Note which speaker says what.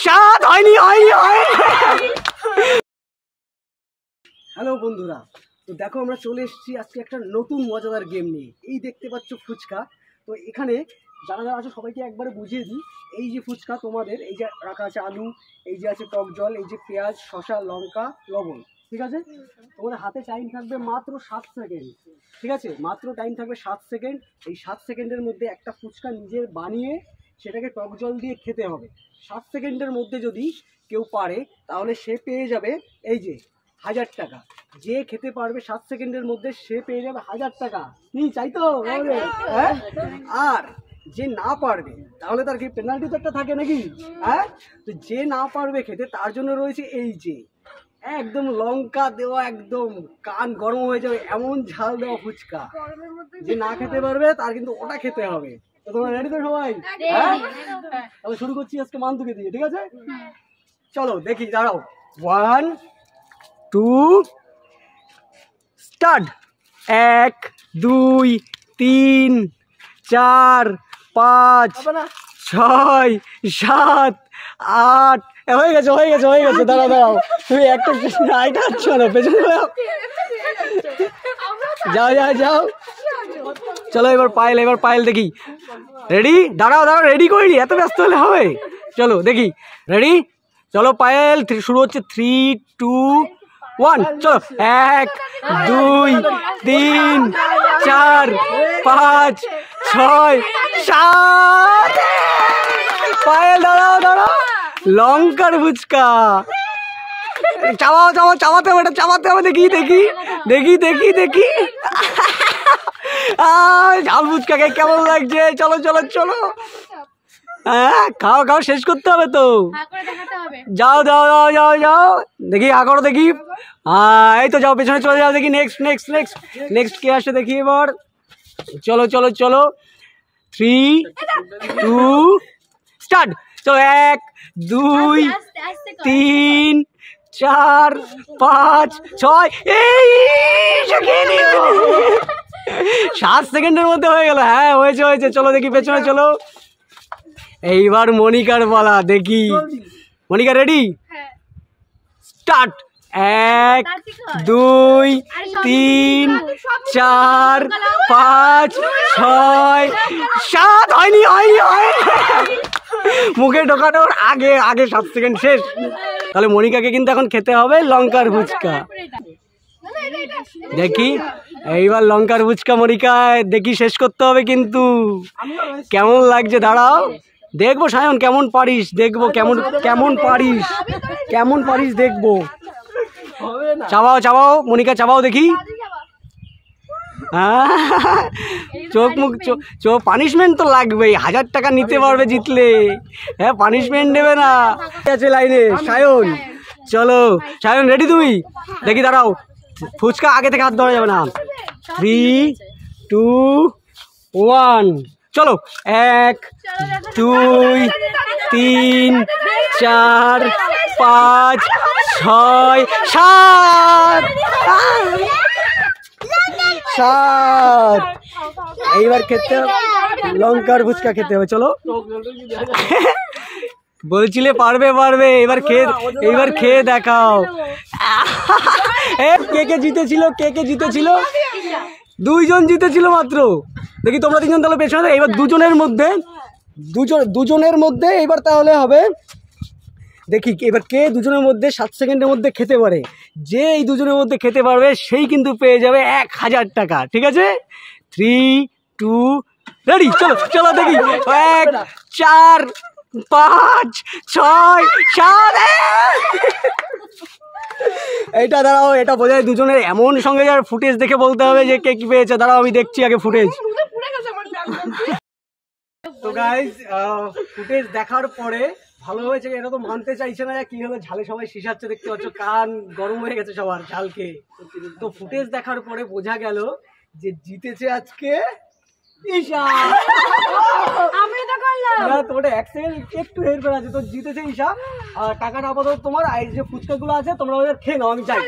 Speaker 1: স্বাদ হয়নি হয়নি হয়নি। হ্যালো বন্ধুরা, তো দেখো আমরা চলে এসেছি আজকে একটা নতুন মজাদার গেম নিয়ে। এই দেখতে পাচ্ছ ফুচকা। তো এখানে যারা যারা আছে সবাইকে একবারে বুঝিয়ে দিই। এই যে ফুচকা তোমাদের, এই যে রাখা আছে আলু, এই যে আছে টক জল, এই যে পেঁয়াজ, শসা, লঙ্কা, লবণ, ঠিক আছে? তোমাদের হাতে টাইম থাকবে মাত্র 7 সেকেন্ড, ঠিক আছে? মাত্র টাইম থাকবে 7 সেকেন্ড। এই 7 সেকেন্ডের মধ্যে একটা ফুচকা নিজের বানিয়ে সেটাকে টক জল দিয়ে খেতে হবে। 7 সেকেন্ডের মধ্যে যদি কেউ পারে তাহলে সে পেয়ে যাবে এই যে 1000 টাকা। যে খেতে পারবে 7 সেকেন্ডের মধ্যে সে পেয়ে যাবে 1000 টাকা। চাই তো? হ্যাঁ। আর যে না পারবে তাহলে তার কি পেনাল্টি তো একটা থাকে নাকি? হ্যাঁ। তো যে না পারবে খেতে তার জন্য রয়েছে এই যে একদম লঙ্কা দেওয়া, একদম কান গরম হয়ে যাবে এমন ঝাল দেওয়া ফুচকা। যে না খেতে পারবে তার কিন্তু ওটা খেতে হবে। তো তোমরা রেডি তো সবাই? হ্যাঁ। তাহলে শুরু করছি আজকে মান্তুকে দিয়ে, ঠিক আছে? চলো দেখি, দাঁড়াও। 1 2 স্টার্ট। 1 2 3 4 5 6 7 8 হয়ে গেছে হয়ে গেছে হয়ে গেছে। দাঁড়াও দাঁড়াও, তুমি একটা আইটা আছো না, পেছনে যাও যাও যাও। চলো এবার পায়েল দেখি। রেডি? দাঁড়াও দাঁড়াও, রেডি করিনি, এত ব্যস্ত হলে হবে? চলো দেখি, রেডি? চলো পায়েল, শুরু হচ্ছে। 3 2 1 চলো। 1 2 3 4 5 6 7। পায়েল দাঁড়াও দাঁড়াও, লঙ্কার ফুচকা। চাবাও চাবাও, চাবাতে হবে, এটা চাবাতে হবে। দেখি দেখি দেখি দেখি দেখি ঝাল ফুচকাকে কেমন লাগছে? চলো চলো চলো, হ্যাঁ খাও খাও, শেষ করতে হবে তো। যাও যাও যাও যাও যাও, দেখি হা করো দেখি। এই তো যাও, পেছনে চলে যাও। দেখি নেক্সট নেক্সট নেক্সট নেক্সট কে আসে দেখি এবার। চলো চলো চলো। 3 2 স্টার্ট। চলো 1 2 3 4 5 6 এই 7 সেকেন্ডের মধ্যে হয়ে গেল। হ্যাঁ হয়েছে হয়েছে। চলো দেখি পেছনে চলো। এইবার মনিকার বলা, দেখি। মনিকা রেডি? স্টার্ট। 1 2 3 4 5 6 7 হয়নি হয়নি হয়নি। মুখে ঢোকানোর আগে আগে 7 সেকেন্ড শেষ। তাহলে মনিকাকে কিন্তু এখন খেতে হবে লঙ্কার ফুচকা। দেখি এইবার লঙ্কার ফুচকা মনিকা, দেখি শেষ করতে হবে কিন্তু। কেমন লাগছে? দাঁড়াও দেখবো সায়ন কেমন পারিস, দেখবো কেমন কেমন পারিস, কেমন পারিস দেখবো। চাবাও চাবাও মনিকা, চাবাও দেখি। চোখ মুখ চোখ পানিশমেন্ট তো লাগবেই। 1000 টাকা নিতে পারবে জিতলে। হ্যাঁ পানিশমেন্ট নেবে না। আছে লাইনে সায়ন। চলো সায়ন রেডি তুমি? দেখি দাঁড়াও, ফুচকা আগে থেকে হাত ধরা যাবে না। 3 2 1 চলো। 1 2 3 4 5 6 7 7। এইবার খেতে হবে লঙ্কার ফুচকা, খেতে হবে। চলো বলছিলে পারবে পারবে, এবার খেয়ে দেখাও। কে কে জিতেছিল? কে কে জিতেছিল? 2 জন জিতেছিল মাত্র। দেখি তোমরা 3 জন তাহলে পেছনে। এবার দুজনের মধ্যে এবার তাহলে হবে। দেখি এবার কে দুজনের মধ্যে 7 সেকেন্ডের মধ্যে খেতে পারে। যে এই দুজনের মধ্যে খেতে পারবে সেই কিন্তু পেয়ে যাবে 1000 টাকা, ঠিক আছে? 3 2 রেডি? চলো চলো দেখি। 1 4 5 6 7। এইটা দাঁড়াও, এটা বোঝায় দুজনের এমন সঙ্গে যার ফুটেজ দেখে বলতে হবে যে কে কি পেয়েছে। দাঁড়াও আমি দেখছি আগে ফুটেজ। তো গাইস ফুটেজ দেখার পরে ভালো হয়েছে, এটা তো মানতে চাইছে না কি হলো, ঝালে সবাই শিশাচ্ছে, দেখতে পাচ্ছ কান গরম হয়ে গেছে সবার ঝালকে। তো ফুটেজ দেখার পরে বোঝা গেল যে জিতেছে আজকে ঈশা। তোমার 1 সেকেন্ড একটু হের করে আছে, তো জিতেছে ঈশা। আর টাকাটা আপাতত তোমার। এই যে ফুচকাগুলো আছে তোমরা ওদের খেয়ে নাও, আমি যাই।